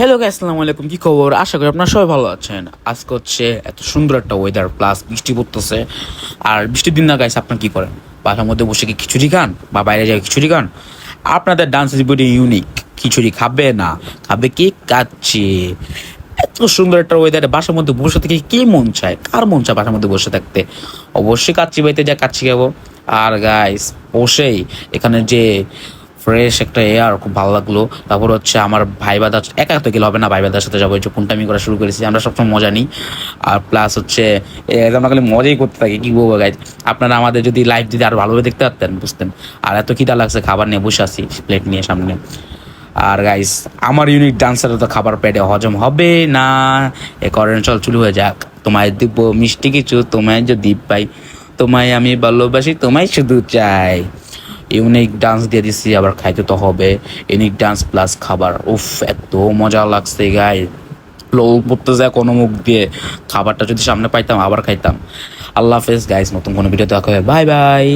Hello guys, আসসালামু আলাইকুম। কি খবর? আশা করি আপনারা সবাই ভালো আছেন। আজকে হচ্ছে এত সুন্দর একটা ওয়েদার, প্লাস বৃষ্টি পড়তেছে। আর বৃষ্টির দিন না গাইস, আপনার কি করেন? বাসার মধ্যে বসে কি খিচুড়ি খান বা বাইরে যায় খিচুড়ি খান? আপনাদের ডান্স ইজ ভেরি ইউনিক। খিচুড়ি খাবে না, খাবে কি কাচ্চি। এত সুন্দর একটা ওয়েদারে বাসার মধ্যে বসে থেকে কি মন চায়? কার মন চায় বাসার মধ্যে বসে থাকতে? অবশ্যই কাচ্চি বাইতে যা কাচ্চি খাবো। আর গাইস, বসেই এখানে যে ফ্রেশ একটা এয়ার, খুব ভালো লাগলো। তারপর হচ্ছে আমার ভাই বাদার, একা তো গেলে হবে না, ভাই বাদার সাথে যাবো। একটু ফোনটামি করা শুরু করেছি, আমরা সবসময় মজা নিই। আর প্লাস হচ্ছে আমরা খালি মজাই করতে থাকি, কি বলবো গাইজ। আপনারা আমাদের যদি লাইভ যদি আরো ভালোভাবে দেখতে পারতেন, বুঝতেন। আর এত খিদা লাগছে, খাবার নিয়ে বসে আছি প্লেট নিয়ে সামনে। আর গাইস, আমার ইউনিক ডান্সার তো খাবার পেটে হজম হবে না। এ করেন, চল চুলু হয়ে যাক। তোমায় দিব মিষ্টি কিছু, তোমায় যদি পাই। তোমায় আমি ভালোবাসি, তোমায় শুধু চাই। ইউনিক ডান্স দিয়ে দিছি, আবার খাইতে তো হবে। ইউনিক ডান্স প্লাস খাবার, উফ, এত মজা লাগছে গাই। লোল পড়তে যায় কোনো মুখ দিয়ে। খাবারটা যদি সামনে পাইতাম আবার খাইতাম। আল্লাহ হাফেজ গাইস, নতুন কোনো ভিডিও দেখা হবে। Bye bye.